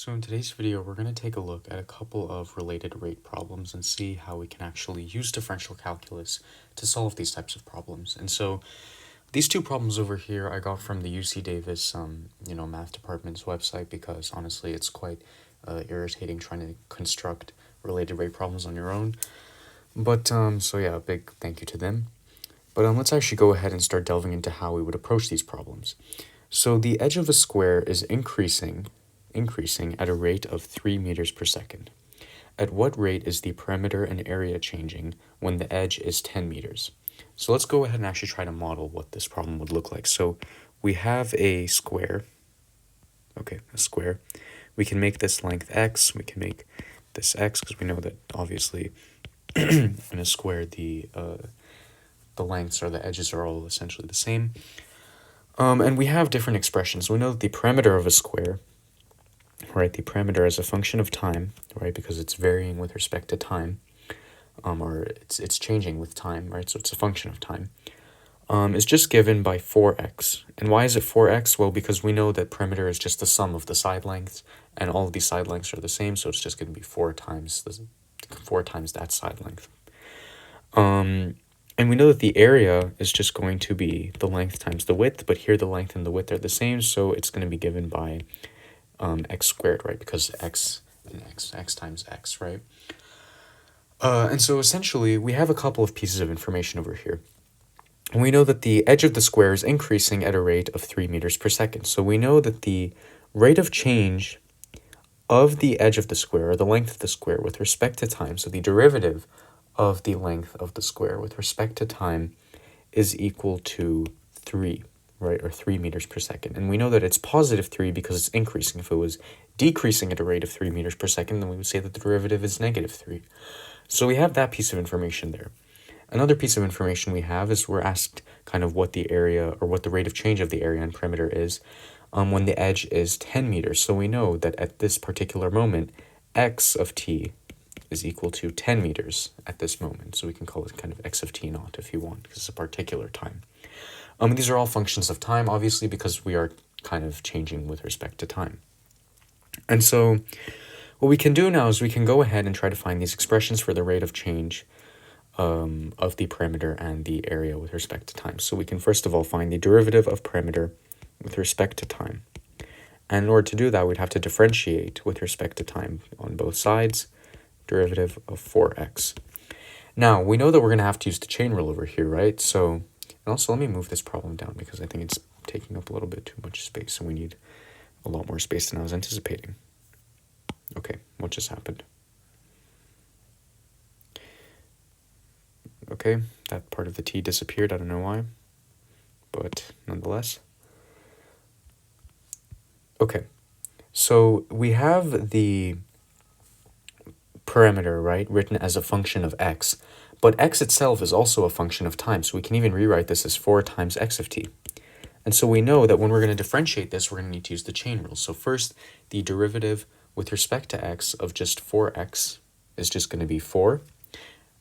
So in today's video, we're going to take a look at a couple of related rate problems and see how we can actually use differential calculus to solve these types of problems. And so these two problems over here I got from the UC Davis, math department's website because honestly it's quite irritating trying to construct related rate problems on your own. But so yeah, a big thank you to them. But let's actually go ahead and start delving into how we would approach these problems. So the edge of a square is increasing at a rate of 3 meters per second. At what rate is the perimeter and area changing when the edge is 10 meters? So let's go ahead and actually try to model what this problem would look like. So we have a square. Okay, a square. We can make this length x. We can make this x because we know that obviously in a square the lengths or the edges are all essentially the same. And we have different expressions. We know that the perimeter of a square, right, the perimeter as a function of time, right, because it's varying with respect to time, or it's changing with time, right, so it's a function of time, is just given by 4x. And why is it 4x? Well, because we know that perimeter is just the sum of the side lengths, and all of these side lengths are the same, so it's just going to be 4 times that side length. And we know that the area is just going to be the length times the width, but here the length and the width are the same, so it's going to be given by x squared, right, because x and x times x, right? And so essentially, we have a couple of pieces of information over here. And we know that the edge of the square is increasing at a rate of 3 meters per second. So we know that the rate of change of the edge of the square, or the length of the square, with respect to time, so the derivative of the length of the square with respect to time is equal to 3, right, or 3 meters per second. And we know that it's positive 3 because it's increasing. If it was decreasing at a rate of 3 meters per second, then we would say that the derivative is negative 3. So we have that piece of information there. Another piece of information we have is we're asked kind of what the area or what the rate of change of the area and perimeter is when the edge is 10 meters. So we know that at this particular moment, x of t is equal to 10 meters at this moment. So we can call it kind of x of t naught if you want, because it's a particular time. These are all functions of time, obviously, because we are kind of changing with respect to time. And so what we can do now is we can go ahead and try to find these expressions for the rate of change of the perimeter and the area with respect to time. So we can first of all find the derivative of perimeter with respect to time. And in order to do that, we'd have to differentiate with respect to time on both sides, derivative of 4x. Now, we know that we're going to have to use the chain rule over here, right? So, and also let me move this problem down because I think it's taking up a little bit too much space and we need a lot more space than I was anticipating. Okay, what just happened? Okay, that part of the t disappeared, I don't know why, but nonetheless. Okay, so we have the perimeter, right, written as a function of x, but x itself is also a function of time, so we can even rewrite this as 4 times x of t. And so we know that when we're going to differentiate this, we're going to need to use the chain rule. So first, the derivative with respect to x of just 4x is just going to be 4.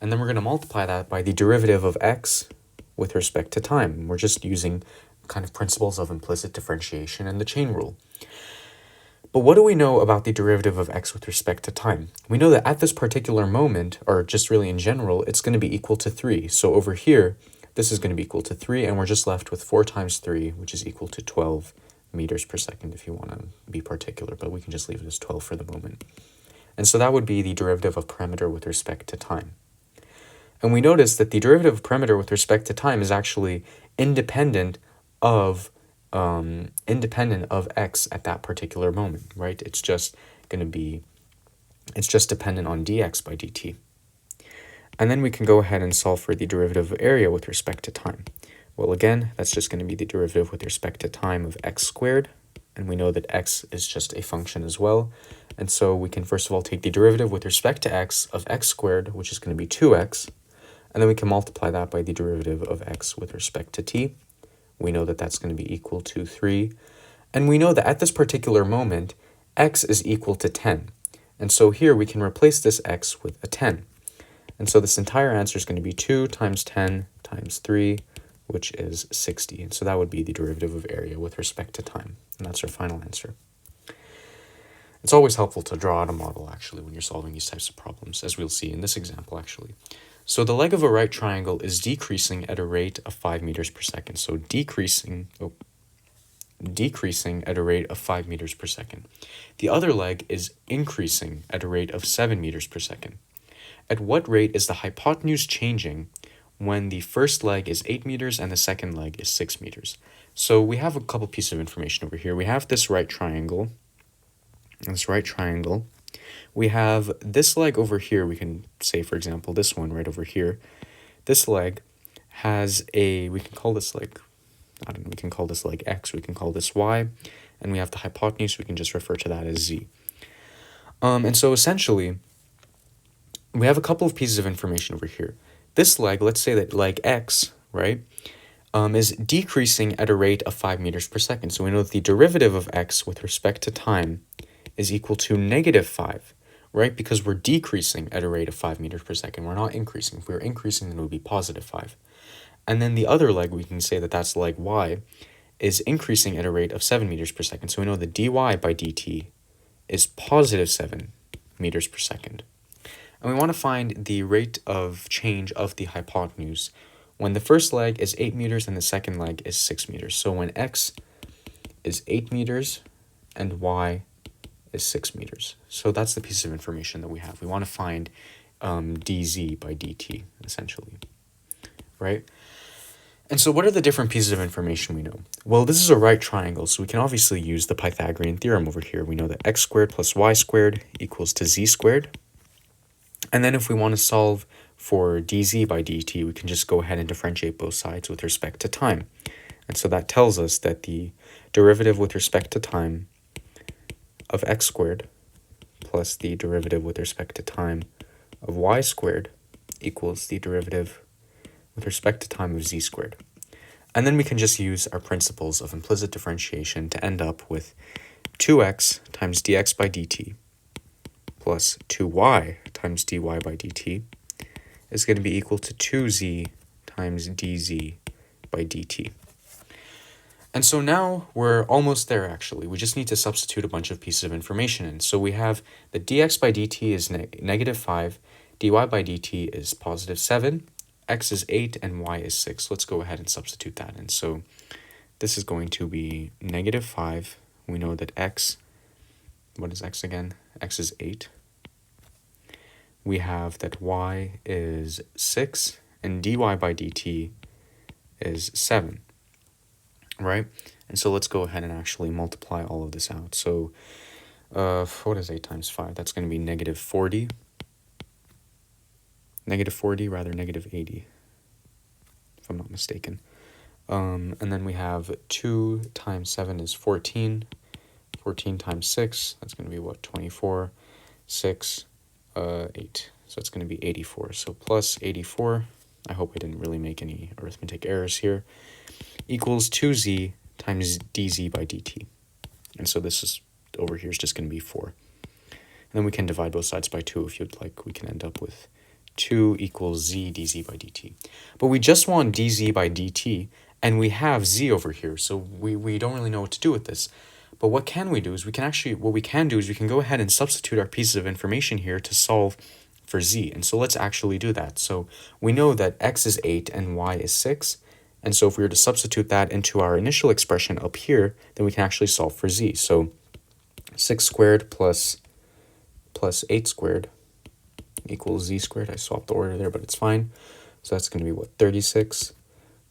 And then we're going to multiply that by the derivative of x with respect to time. We're just using kind of principles of implicit differentiation and the chain rule. But what do we know about the derivative of x with respect to time? We know that at this particular moment, or just really in general, it's going to be equal to 3. So over here, this is going to be equal to 3, and we're just left with 4 times 3, which is equal to 12 meters per second if you want to be particular, but we can just leave it as 12 for the moment. And so that would be the derivative of perimeter with respect to time. And we notice that the derivative of perimeter with respect to time is actually independent of x at that particular moment, right? It's just dependent on dx by dt. And then we can go ahead and solve for the derivative of area with respect to time. Well, again, that's just going to be the derivative with respect to time of x squared. And we know that x is just a function as well. And so we can first of all take the derivative with respect to x of x squared, which is going to be 2x. And then we can multiply that by the derivative of x with respect to t. We know that that's going to be equal to 3. And we know that at this particular moment, x is equal to 10. And so here we can replace this x with a 10. And so this entire answer is going to be 2 times 10 times 3, which is 60. And so that would be the derivative of area with respect to time. And that's our final answer. It's always helpful to draw out a model, actually, when you're solving these types of problems, as we'll see in this example, actually. So the leg of a right triangle is decreasing at a rate of 5 meters per second. So decreasing at a rate of 5 meters per second. The other leg is increasing at a rate of 7 meters per second. At what rate is the hypotenuse changing when the first leg is 8 meters and the second leg is 6 meters? So we have a couple pieces of information over here. We have this right triangle. We have this leg over here. We can say, for example, this one right over here. This leg has we can call this leg X, we can call this Y, and we have the hypotenuse, we can just refer to that as Z. And so essentially, we have a couple of pieces of information over here. This leg, let's say that leg X, right, is decreasing at a rate of 5 meters per second. So we know that the derivative of X with respect to time is equal to -5, right? Because we're decreasing at a rate of 5 meters per second. We're not increasing. If we were increasing, then it would be +5. And then the other leg, we can say that that's leg Y, is increasing at a rate of 7 meters per second. So we know that dy by dt is +7 meters per second. And we want to find the rate of change of the hypotenuse when the first leg is 8 meters and the second leg is 6 meters. So when x is 8 meters and y is 6 meters. So that's the piece of information that we have. We want to find dz by dt, essentially, right? And so what are the different pieces of information we know? Well, this is a right triangle, so we can obviously use the Pythagorean theorem over here. We know that x squared plus y squared equals to z squared. And then if we want to solve for dz by dt, we can just go ahead and differentiate both sides with respect to time. And so that tells us that the derivative with respect to time of x squared plus the derivative with respect to time of y squared equals the derivative with respect to time of z squared. And then we can just use our principles of implicit differentiation to end up with 2x times dx by dt plus 2y times dy by dt is going to be equal to 2z times dz by dt. And so now we're almost there, actually. We just need to substitute a bunch of pieces of information in. So we have that dx by dt is -5, dy by dt is +7, x is 8, and y is 6. Let's go ahead and substitute that in. So this is going to be -5. We know that x, what is x again? X is 8. We have that y is 6, and dy by dt is 7, right? And so let's go ahead and actually multiply all of this out. So what is 8 times 5? That's going to be -40. -40, rather, -80, if I'm not mistaken. And then we have 2 times 7 is 14. 14 times 6, that's going to be what, 24. 6, 8. So it's going to be 84. So plus 84, I hope I didn't really make any arithmetic errors here, equals 2z times dz by dt. And so this is, over here is just going to be 4. And then we can divide both sides by 2 if you'd like. We can end up with 2 equals z dz by dt. But we just want dz by dt, and we have z over here, so we don't really know what to do with this. But what can we do is we can go ahead and substitute our pieces of information here to solve for z. And so let's actually do that. So we know that x is 8 and y is 6. And so if we were to substitute that into our initial expression up here, then we can actually solve for z. So 6 squared plus 8 squared equals z squared. I swapped the order there, but it's fine. So that's going to be what, 36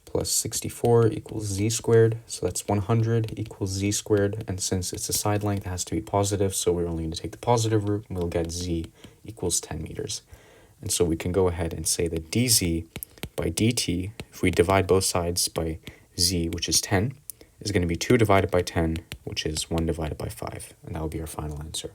plus 64 equals z squared. So that's 100 equals z squared. And since it's a side length, it has to be positive. So we're only going to take the positive root, and we'll get z equals 10 meters. And so we can go ahead and say that dz by dt, if we divide both sides by z, which is 10, is going to be 2 divided by 10, which is 1 divided by 5. And that will be our final answer.